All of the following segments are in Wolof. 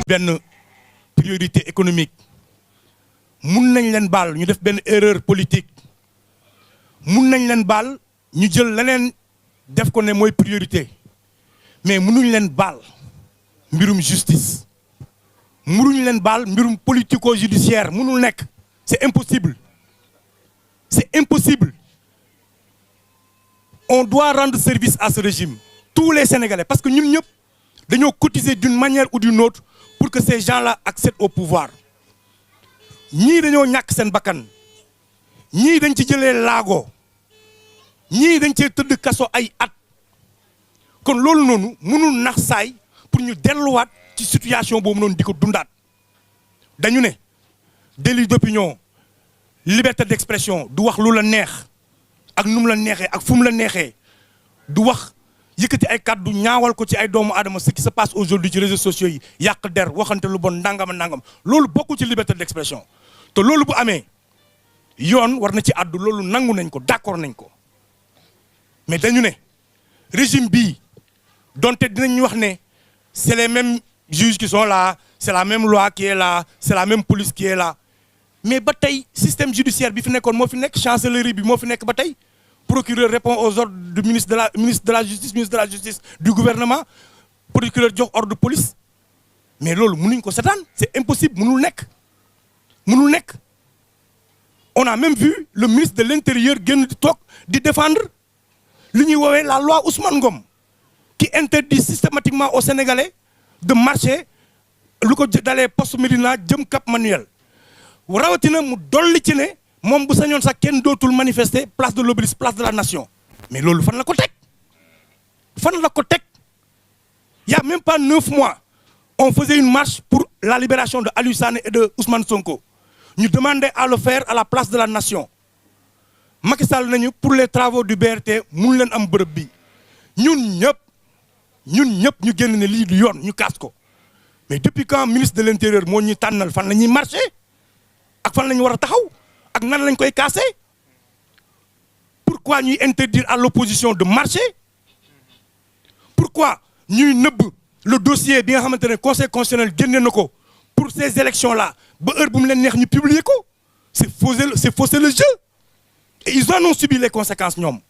benn priorité économique mun nañ leen baal ñu def benn erreur politique mun nañ leen baal ñu jël leneen def ko ne mooy priorité mais munuñ leen baal mbirum justice munuñ leen baal mbirum politico-judiciaire munul nekk c'est impossible c'est impossible. On doit rendre service à ce régime tous les Sénégalais parce que ñun ñëpp dañoo cotiser d'une manière ou d'une autre pour que ces gens-là accèdent au pouvoir ñii dañoo ñàkk seen bakkan ñii dañ ci jëlee laago ñii dañ cee tëdd kaso ay at kon loolu noonu mënul nax saay pour ñu delluwaat ci situation boobu noonu di ko dundaat dañu ne délit d'opinion liberté d'expression du wax lu la neex ak nu mu la neexee ak fu mu la neexee du wax yëkkati ay kàddu ñaawal ko ci ay doomu aadama ce qui se passe aujourd'hui ci réseaux sociaux yi yàq der waxante lu bon ndangam ndangam loolu bokkul ci liberté d'expression te loolu bu amee yoon war na ci àddu loolu nangu nañ ko d'accord nañ ko mais dañu ne régime bii donte dinañ wax ne c'est les mêmes juges qui sont là c'est la même loi qui est là c'est la même police qui est là mais ba tey système judiciaire bi fi nekkoon moo fi nekk chancellerie bi moo fi nekk ba tey procureur répond aux ordres du ministre de la justice du gouvernement procureur jox ordre de police mais loolu mënuñ ko seetaan c'est impossible mënul nekk on a même vu le ministre de l'intérieur génn di toog di défendre li ñuy woowee la loi Ousmane Ngom qui interdit systématiquement aux Sénégalais de marcher lu ko dalee poste Médina jëm Cap Manuel rawatina mu dolli ci ne moom bu sañoon sax kenn dootul manifester place de l'Obélisque place de la Nation mais loolu fan la ko teg il y a même pas 9 mois on faisait une marche pour la libération de Aliou Sané et de Ousmane Sonko ñu demandait à le faire à la place de la Nation Macky Sall nañu pour les travaux du BRT mun leen am bërëb bi ñun ñëpp ñu génn ne lii du yoon ñu kaas ko mais depuis quand ministre de l'intérieur moo ñuy tànnal fan la ñuy marché ak fan la ñu war a taxaw ak nan lañ koy casser pourquoi ñuy interdire à l'opposition de marcher pourquoi ñuy nëbb le dossier bi nga xamante ne conseil constitutionnel génne na ko pour ces élections là ba heure bu mu leen neex ñu publier ko c'est fausser le jeu et ils en ont subi les conséquences ñoom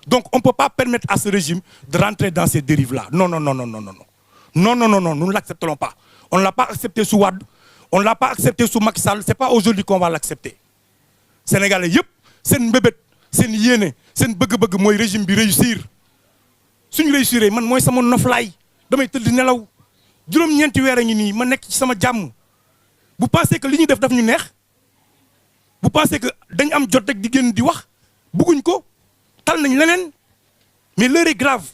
donc on peut pas permettre à ce régime de rentrer dans ces dérives là non nous ne l'accepterons pas on ne l'a pas accepté sous Wade on ne l'a pas accepté sous Macky Sall c'est pas aujourd'hui qu'on va l'accepter Sénégalais yëpp seen mbébét seen yéene seen bëgg-bëgg mooy régime bi réussir suñu réussir man mooy sama noflaay damay tëdd nelaw juróom-ñeenti weer a ngi nii ma nekk ci sama jàmm bu pensez que li ñuy def daf ñu neex bu pensez que dañ am jot rek di génn di wax bëgguñ ko tal nañ leneen mais l'heure est grave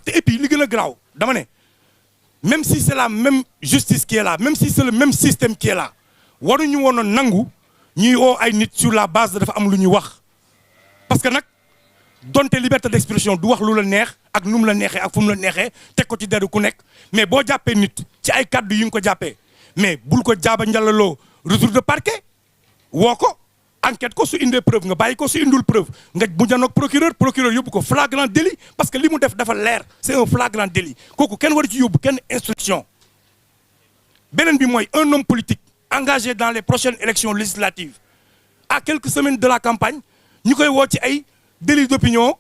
te et puis li gën a graaw dama ne même si c'est la même justice qui est là même si c'est le même système qui est là waruñu woon a nangu ñuy woo ay nit sur la base dafa am lu ñuy wax parce que nag donte liberté d'expression du wax lu la neex ak nu mu la neexee ak fu mu la neexee teg ko ci deru ku nekk mais boo jàppee nit ci ay kàddu yi nga ko jàppee mais bul ko jaaba njalaloo retour de parquet woo ko enquête ko su indee preuve nga bàyyi ko su indul preuve nga bu janoog procureur yóbbu ko flagrant délit parce que li mu def dafa leer c'est un flagrant délit kooku kenn waru ci yóbbu kenn instruction beneen bi mooy un homme politique engagé dans les prochaines élections législatives à quelques semaines de la campagne ñu koy woo ci ay délit d'opinion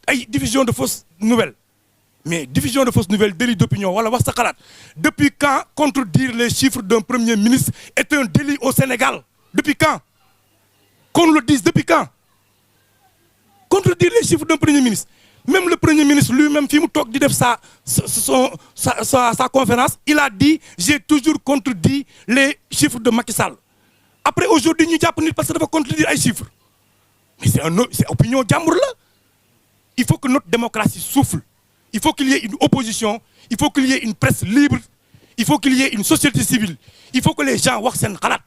ay diffusion de fausses nouvelles mais diffusion de fausses nouvelles délit d'opinion wala wax sa xalaat depuis quand contredire les chiffres d'un premier ministre est un délit au Sénégal depuis quand qu'on le dise depuis quand contredire les chiffres d'un premier ministre même le premier ministre lui-même fi mu toog di def sa conférence il a dit j'ai toujours contredit les chiffres de Macky Sall après aujourd'hui ñu jàpp nit parce que dafa contredire ay chiffres mais c'est opinion jàmbur la il faut que notre démocratie souffle il faut qu'il y ait une opposition il faut qu'il y ait une presse libre il faut qu'il y ait une société civile il faut que les gens wax seen xalaat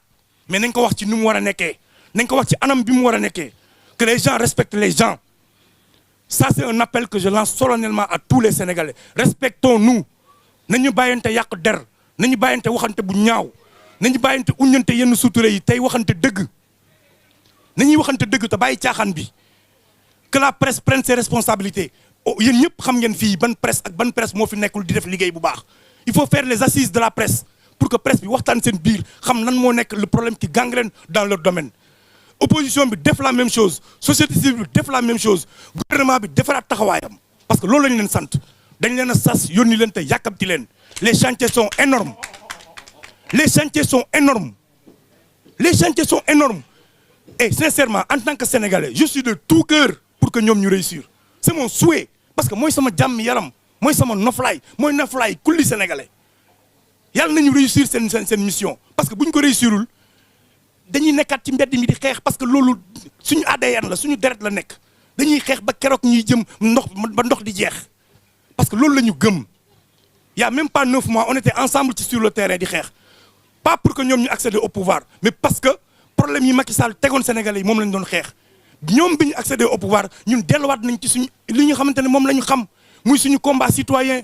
mais nañ ko wax ci nu mu war a nekkee nañ ko wax ci anam bi mu war a nekkee que les gens respectent les gens ça c'est un appel que je lance solennellement à tous les Sénégalais respectons-nous nañu bàyyante yàq der nañu bàyyante waxante bu ñaaw nañu bàyyante uññante yenn suture yi tey waxante dëgg nañuy waxante dëgg te bàyyi caaxaan bi que la presse prenne ses responsabilités yéen ñëpp xam ngeen fii ban presse moo fi nekkul di def liggéey bu baax il faut faire les assises de la presse pour que presse bi waxtaan seen biir xam lan moo nekk le problème qui gangrène dans leur domaine. Opposition bi def la même chose société civile bi def la même chose gouvernement bi defaraat taxawaayam parce que loolu lañu leen sant dañ leen a sas yónni leen te yàkkamti leen. Les chantiers sont énormes. Les chantiers sont énormes. Les chantiers sont énormes. Et sincèrement, en tant que Sénégalais, je suis de tout cœur pour que nous réussir. C'est mon souhait. Parce que moi, je suis un yaram. Moi, je suis un noflay. Moi, noflay, tous les Sénégalais. Yalla nañu réussir cette mission. Parce que si nous réussirons, dañuy nekkat ci mbedd mi di xeex parce que loolu suñu ADN la suñu deret la nekk dañuy xeex ba keroog ñuy jëm ndox di jeex parce que loolu la ñu gëm. Il y a même pas 9 mois, on était ensemble sur le terrain di xeex pas pour que ñoom ñu accéder au pouvoir mais parce que problème yi Macky Sall tegoon Sénégalais yi moom lañ doon xeex ñoom bi ñu accéder au pouvoir ñun delluwaat nañ ci suñu li ñu xamante ne moom la ñu xam muy suñu combat citoyen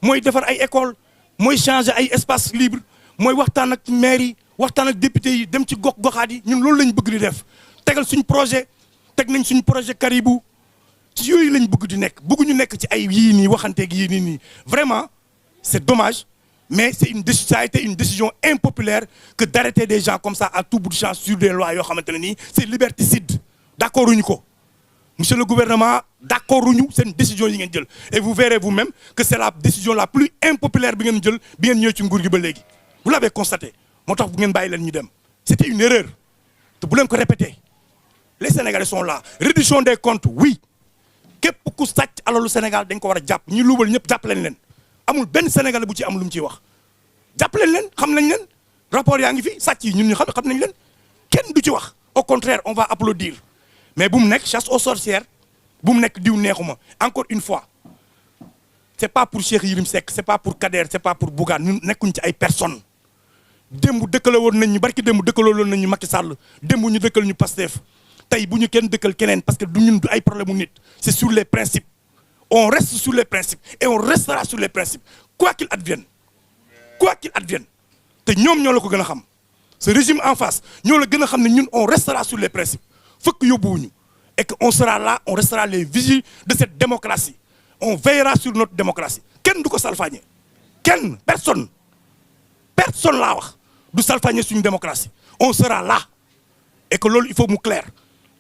mooy defar ay école mooy changer ay espace libre mooy waxtaan ak maire yi waxtaan ak député yi dem ci gox-goxaat yi ñun loolu lañ bëgg di def tegal suñu projet teg nañ suñu projet Caribou ci yooyu lañ bëgg di nekk bëgguñu nekk ci ay yii nii waxanteeg yii nii vraiment. C'est dommage, mais ça a été une décision impopulaire que d'arrêter des gens comme ça à tout bout de champ sur des lois. C'est liberticide. D'accord ou pas? Monsieur le gouvernement, d'accord ou c'est une décision. Et vous verrez vous-même que c'est la décision la plus impopulaire que vous avez. Vous l'avez constaté. C'était une erreur. Vous voulez me répéter? Les Sénégalais sont là. Réduction des comptes, oui. Qu'est-ce que alors le Sénégal nous amul benn Sénégalais bu ci am lu mu ciy wax jàppaleen leen xam nañ leen rapport yaa ngi fi sàcc yi ñun ñu xam nañ leen kenn du ci wax au contraire on va applaudir mais bu mu nekk chasse aux sorcières bu mu nekk diw neexuma encore une fois c'est pas pour Cheikh Yérim Seck c'est pas pour Kader c'est pas pour Bougane ñun nekkuñ ci ay personnes démb dëkkale woon nañ ñu barki démb dëkkaloo woon nañ ñu Macky Sall démb ñu dëkkal ñu Pastef tey bu ñu kenn dëkkal keneen parce que du ñun du ay problème mu nit c'est sur les principes. On reste sur les principes et on restera sur les principes. Quoi qu'il advienne. Quoi qu'il advienne. Ce régime en face, on restera sur les principes. Et qu'on sera là, on restera les vigiles de cette démocratie. On veillera sur notre démocratie. Ken du ko salfagné. Ken, personne. Personne là du salfagné sur une démocratie. On sera là. Et que l'ol, il faut nous clair.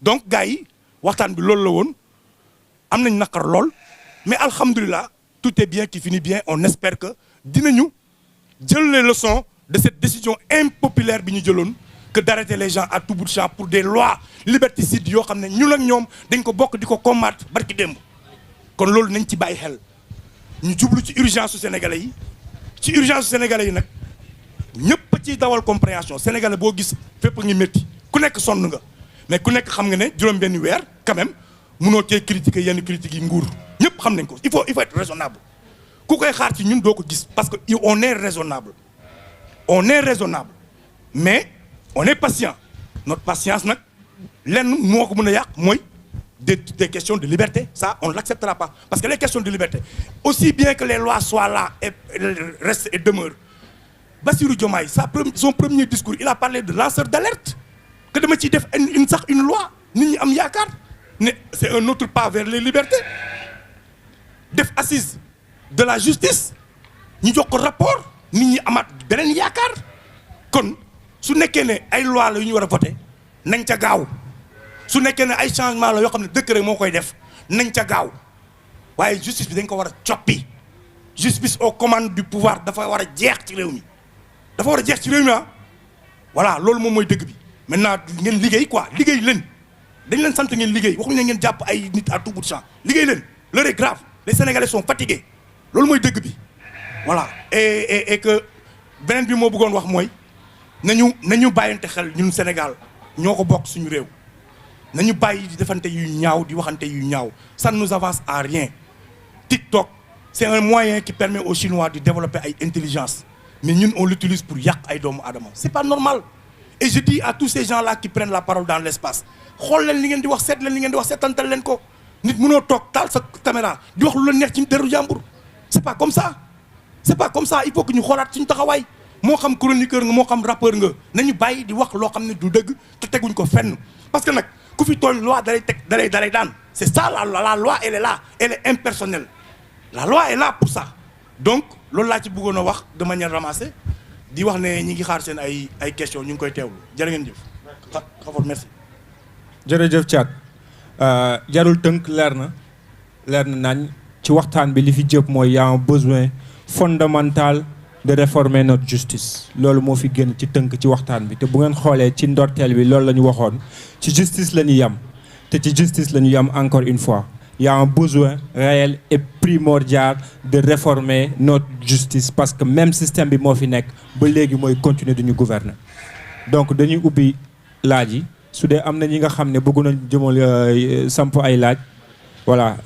Donc, gaï, waxtan bi lol la won. Am nañ nakar lol. Mais alhamdulillah, tout est bien qui finit bien. On espère que dinañu jël les leçons de cette décision impopulaire que d'arrêter les gens à tout bout de champ pour des lois liberticides yoo xam ne ñun ak ñoom dañ ko bokk di ko combattre barki démb. kon loolu nañ ci bàyyi xel ñu jublu ci urgence sénégalais yi ci urgence sénégalais yi nag ñëpp ci dawal compréhension sénégalais boo gis fépp ngi métti ku nekk sonn nga mais ku nekk xam nga ne juróom-benni weer quand même mënoo cee critiquer yenn critiques yi nguur. Il faut être raisonnable. Parce qu'on est raisonnable. On est raisonnable. Mais on est patient. Notre patience, des questions de liberté, ça, on ne l'acceptera pas. Parce que les questions de liberté, aussi bien que les lois soient là et restent et demeurent, Bassirou Diomaye, son premier discours, il a parlé de lanceur d'alerte. Que de mettre une loi, c'est un autre pas vers les libertés. Def assise de la justice ñu jox ko rapport nit ñi amaat beneen yaakaar kon su nekkee ne ay loi la yu ñu war a voté nañ ca gaaw su nekkee ne ay changement la yoo xam ne décret moo koy def nañ ca gaaw waaye justice bi dañ ko war a coppi justice aux commandes du pouvoir dafa war a jeex ci réew mi dafa war a jeex ci réew mi ah voilà loolu moom mooy dëgg bi maintenant ngeen liggéey quoi liggéey leen dañ leen sant ngeen liggéey waxuñu ne ngeen jàpp ay nit à tout bout de champ liggéey leen l'heure est grave. Les Sénégalais sont fatigués. C'est ce que je veux. Voilà. Et que, ben bi mo bëggoon wax moy nañu bayante xel ñun Sénégal ñoko bok suñu réew nañu bayyi di defante yu ñaaw di waxante yu ñaaw ça ne nous avance à rien. TikTok c'est un moyen qui permet aux Chinois de développer une intelligence mais nous on l'utilise pour yak ay doomu adama c'est pas normal. Et je dis à tous ces gens là qui prennent la parole dans l'espace xol leen li ngeen di wax set leen li ngeen di wax setantal leen ko. Nit mëno tok tal sa caméra di wax lu la neex ci deru jambour c'est pas comme ça il faut que ñu xolaat suñu taxaway mo xam chroniqueur nga mo xam rappeur nga nañu bayyi di wax lo xamne du deug te teguñ ko fenn parce que nak ku fi tooñ loi dalay daan c'est ça la loi elle est là elle est impersonnelle la loi est là pour ça donc loolu laa ci bëggoon a wax de manière ramassée di wax ne ñi ngi xaar seen ay questions ñu ngi koy teewlu jërë ngeen jëf. xafoor merci. jërëjëf Thiat jarul tënk leer na nañ ci waxtaan bi li fi jëpp mooy y a un besoin fondamental de réformer notre justice loolu moo fi génn ci tënk ci waxtaan bi te bu ngeen xoolee ci ndorteel bi loolu la ñu waxoon ci justice la ñu yam te ci justice la ñu yam encore une fois il y a un besoin réel et primordial de réformer notre justice parce que même système bi moo fi nekk ba léegi mooy continuer duñu gouverner donc dañuy ubbi laaj yi su dee am na ñi nga xam ne bëgg nañ jëmal samp ay laaj voilà